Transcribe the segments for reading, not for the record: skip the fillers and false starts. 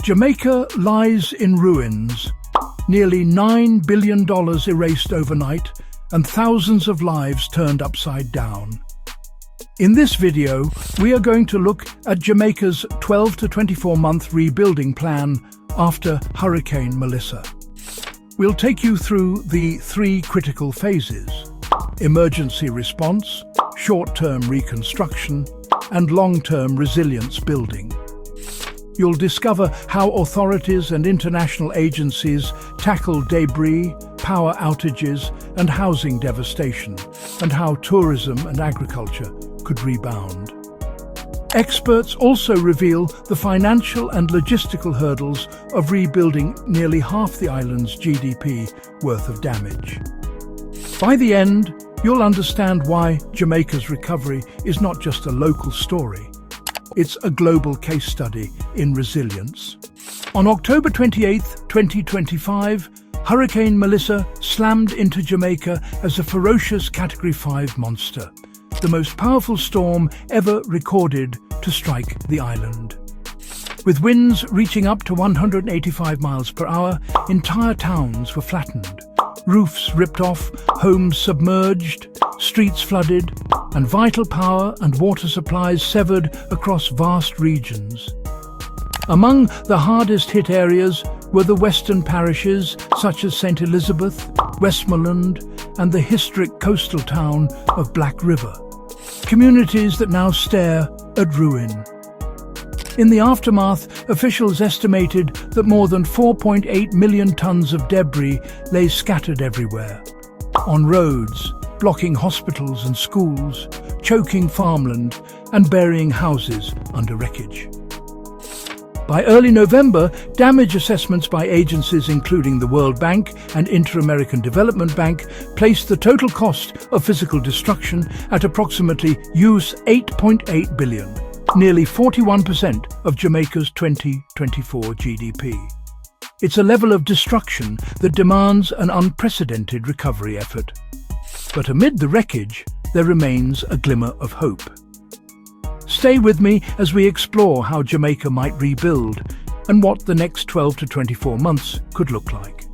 Jamaica lies in ruins. Nearly $9 billion erased overnight and thousands of lives turned upside down. In this video, we are going to look at Jamaica's 12 to 24-month rebuilding plan after Hurricane Melissa. We'll take you through the three critical phases: emergency response, short-term reconstruction, and long-term resilience building. You'll discover how authorities and international agencies tackle debris, power outages, and housing devastation, and how tourism and agriculture could rebound. Experts also reveal the financial and logistical hurdles of rebuilding nearly half the island's GDP worth of damage. By the end, you'll understand why Jamaica's recovery is not just a local story. It's a global case study in resilience. On October 28, 2025, Hurricane Melissa slammed into Jamaica as a ferocious Category 5 monster, the most powerful storm ever recorded to strike the island. With winds reaching up to 185 miles per hour, entire towns were flattened. Roofs ripped off, homes submerged, streets flooded, and vital power and water supplies severed across vast regions. Among the hardest hit areas were the western parishes such as St. Elizabeth, Westmoreland, and the historic coastal town of Black River, communities that now stare at ruin. In the aftermath, officials estimated that more than 4.8 million tons of debris lay scattered everywhere. On roads, blocking hospitals and schools, choking farmland, and burying houses under wreckage. By early November, damage assessments by agencies including the World Bank and Inter-American Development Bank placed the total cost of physical destruction at approximately US $8.8 billion, nearly 41% of Jamaica's 2024 GDP. It's a level of destruction that demands an unprecedented recovery effort. But amid the wreckage, there remains a glimmer of hope. Stay with me as we explore how Jamaica might rebuild and what the next 12 to 24 months could look like.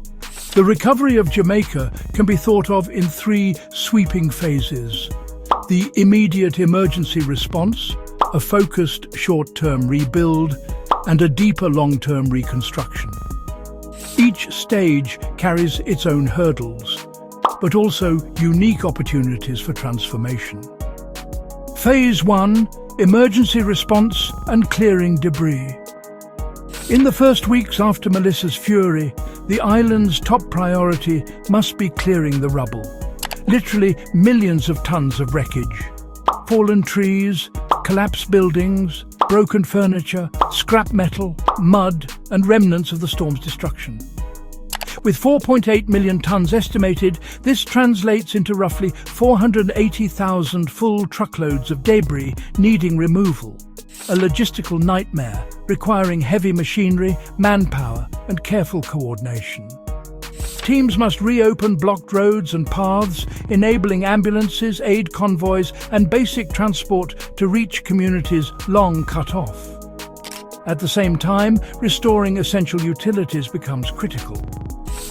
The recovery of Jamaica can be thought of in three sweeping phases: the immediate emergency response, a focused short-term rebuild, and a deeper long-term reconstruction. Each stage carries its own hurdles, but also unique opportunities for transformation. Phase 1: emergency response and clearing debris. In the first weeks after Melissa's fury, the island's top priority must be clearing the rubble. Literally millions of tons of wreckage. Fallen trees, collapsed buildings, broken furniture, scrap metal, mud, and remnants of the storm's destruction. With 4.8 million tons estimated, this translates into roughly 480,000 full truckloads of debris needing removal, a logistical nightmare requiring heavy machinery, manpower, and careful coordination. Teams must reopen blocked roads and paths, enabling ambulances, aid convoys, and basic transport to reach communities long cut off. At the same time, restoring essential utilities becomes critical.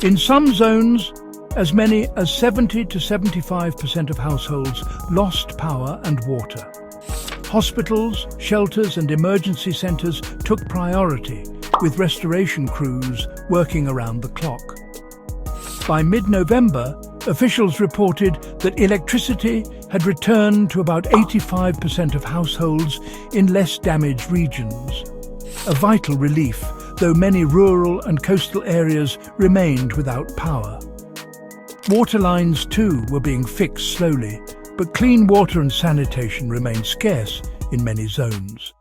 In some zones, as many as 70 to 75% of households lost power and water. Hospitals, shelters, and emergency centres took priority, with restoration crews working around the clock. By mid-November, officials reported that electricity had returned to about 85% of households in less damaged regions. A vital relief, though many rural and coastal areas remained without power. Water lines too were being fixed slowly, but clean water and sanitation remained scarce in many zones,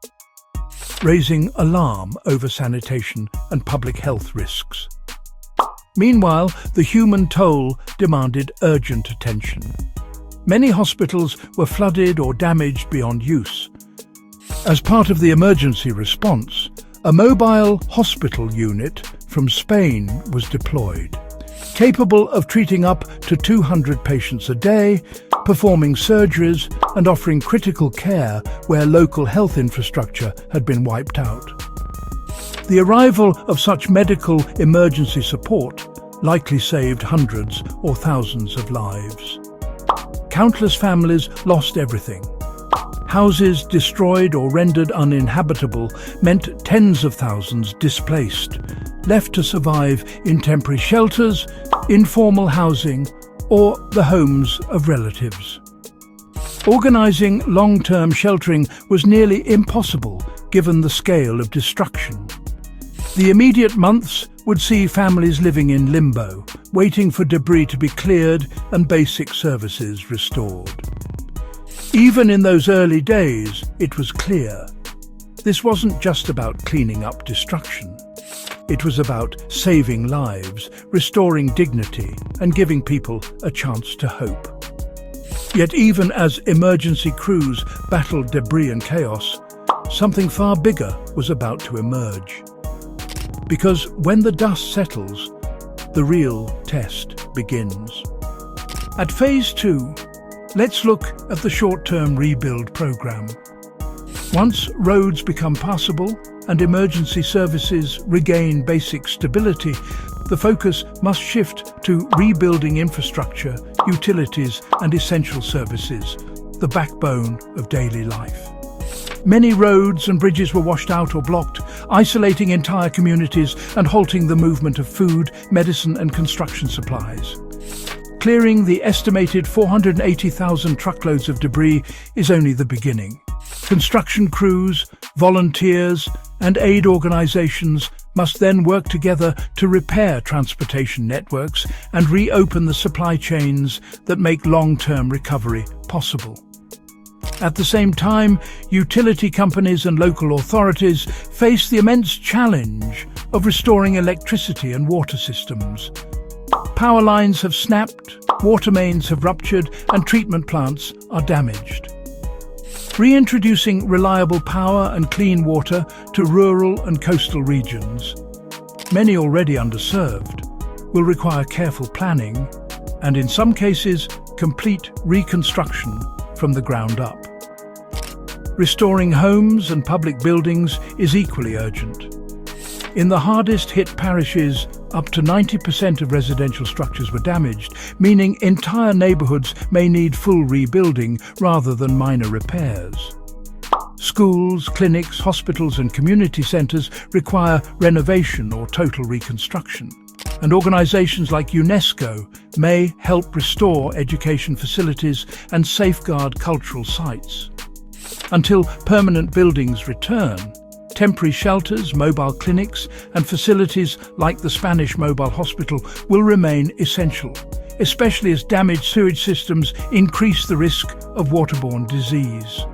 raising alarm over sanitation and public health risks. Meanwhile, the human toll demanded urgent attention. Many hospitals were flooded or damaged beyond use. As part of the emergency response, a mobile hospital unit from Spain was deployed, capable of treating up to 200 patients a day, performing surgeries and offering critical care where local health infrastructure had been wiped out. The arrival of such medical emergency support likely saved hundreds or thousands of lives. Countless families lost everything. Houses destroyed or rendered uninhabitable meant tens of thousands displaced, left to survive in temporary shelters, informal housing, or the homes of relatives. Organizing long-term sheltering was nearly impossible given the scale of destruction. The immediate months would see families living in limbo, waiting for debris to be cleared and basic services restored. Even in those early days, it was clear. This wasn't just about cleaning up destruction. It was about saving lives, restoring dignity, and giving people a chance to hope. Yet even as emergency crews battled debris and chaos, something far bigger was about to emerge. Because when the dust settles, the real test begins. At Phase 2, let's look at the short-term rebuild program. Once roads become passable and emergency services regain basic stability, the focus must shift to rebuilding infrastructure, utilities and essential services, the backbone of daily life. Many roads and bridges were washed out or blocked, isolating entire communities and halting the movement of food, medicine and construction supplies. Clearing the estimated 480,000 truckloads of debris is only the beginning. Construction crews, volunteers, and aid organizations must then work together to repair transportation networks and reopen the supply chains that make long-term recovery possible. At the same time, utility companies and local authorities face the immense challenge of restoring electricity and water systems. Power lines have snapped, water mains have ruptured, and treatment plants are damaged. Reintroducing reliable power and clean water to rural and coastal regions, many already underserved, will require careful planning and, in some cases, complete reconstruction from the ground up. Restoring homes and public buildings is equally urgent. In the hardest-hit parishes, up to 90% of residential structures were damaged, meaning entire neighbourhoods may need full rebuilding rather than minor repairs. Schools, clinics, hospitals and community centres require renovation or total reconstruction. And organisations like UNESCO may help restore education facilities and safeguard cultural sites. Until permanent buildings return, temporary shelters, mobile clinics and facilities like the Spanish Mobile Hospital will remain essential, especially as damaged sewage systems increase the risk of waterborne disease.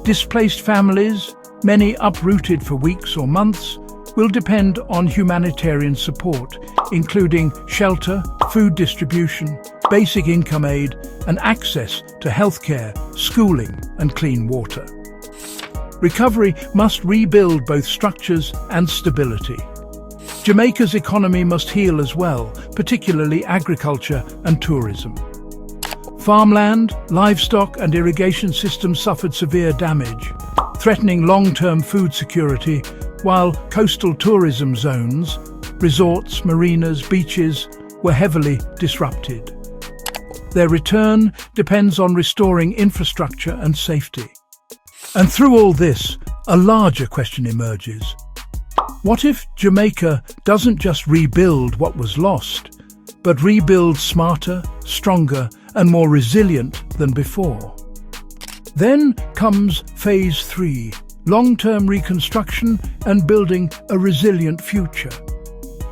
Displaced families, many uprooted for weeks or months, will depend on humanitarian support, including shelter, food distribution, basic income aid, and access to healthcare, schooling, and clean water. Recovery must rebuild both structures and stability. Jamaica's economy must heal as well, particularly agriculture and tourism. Farmland, livestock, and irrigation systems suffered severe damage, threatening long-term food security, while coastal tourism zones, resorts, marinas, beaches, were heavily disrupted. Their return depends on restoring infrastructure and safety. And through all this, a larger question emerges. What if Jamaica doesn't just rebuild what was lost, but rebuild smarter, stronger, and more resilient than before? Then comes Phase 3, long-term reconstruction and building a resilient future.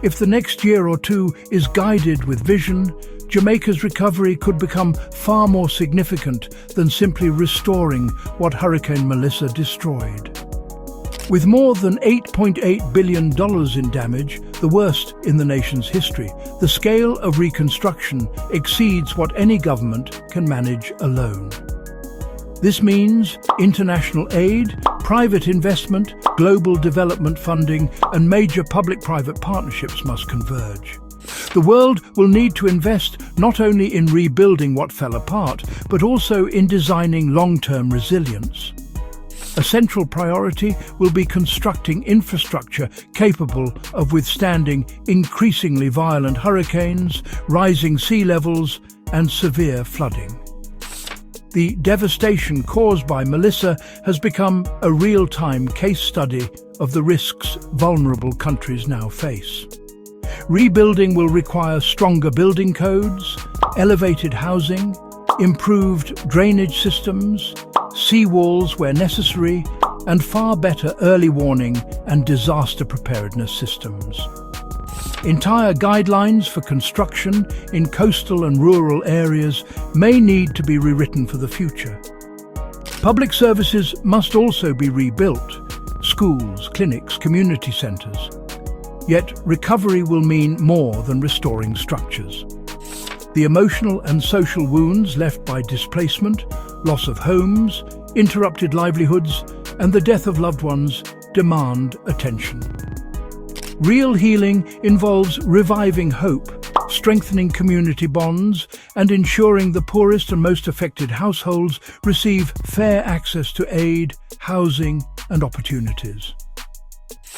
If the next year or two is guided with vision, Jamaica's recovery could become far more significant than simply restoring what Hurricane Melissa destroyed. With more than $8.8 billion in damage, the worst in the nation's history, the scale of reconstruction exceeds what any government can manage alone. This means international aid, private investment, global development funding, and major public-private partnerships must converge. The world will need to invest not only in rebuilding what fell apart, but also in designing long-term resilience. A central priority will be constructing infrastructure capable of withstanding increasingly violent hurricanes, rising sea levels, and severe flooding. The devastation caused by Melissa has become a real-time case study of the risks vulnerable countries now face. Rebuilding will require stronger building codes, elevated housing, improved drainage systems, seawalls where necessary, and far better early warning and disaster preparedness systems. Entire guidelines for construction in coastal and rural areas may need to be rewritten for the future. Public services must also be rebuilt: schools, clinics, community centres. Yet recovery will mean more than restoring structures. The emotional and social wounds left by displacement, loss of homes, interrupted livelihoods, and the death of loved ones demand attention. Real healing involves reviving hope, strengthening community bonds, and ensuring the poorest and most affected households receive fair access to aid, housing, and opportunities.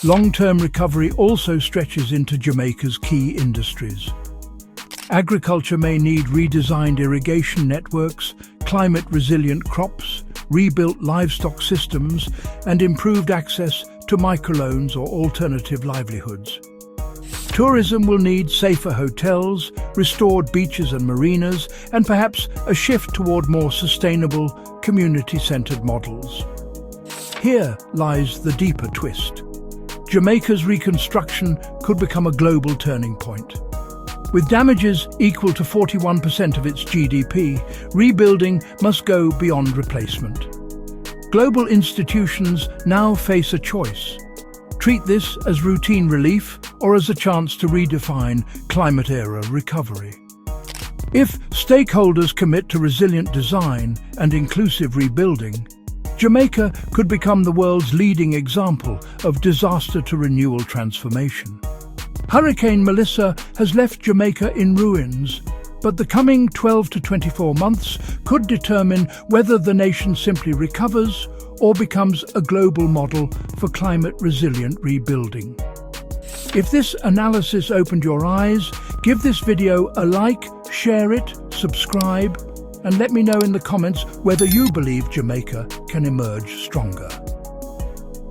Long-term recovery also stretches into Jamaica's key industries. Agriculture may need redesigned irrigation networks, climate-resilient crops, rebuilt livestock systems, and improved access to microloans or alternative livelihoods. Tourism will need safer hotels, restored beaches and marinas, and perhaps a shift toward more sustainable, community-centered models. Here lies the deeper twist. Jamaica's reconstruction could become a global turning point. With damages equal to 41% of its GDP, rebuilding must go beyond replacement. Global institutions now face a choice: treat this as routine relief or as a chance to redefine climate-era recovery. If stakeholders commit to resilient design and inclusive rebuilding, Jamaica could become the world's leading example of disaster-to-renewal transformation. Hurricane Melissa has left Jamaica in ruins, but the coming 12 to 24 months could determine whether the nation simply recovers or becomes a global model for climate-resilient rebuilding. If this analysis opened your eyes, give this video a like, share it, subscribe, and let me know in the comments whether you believe Jamaica can emerge stronger.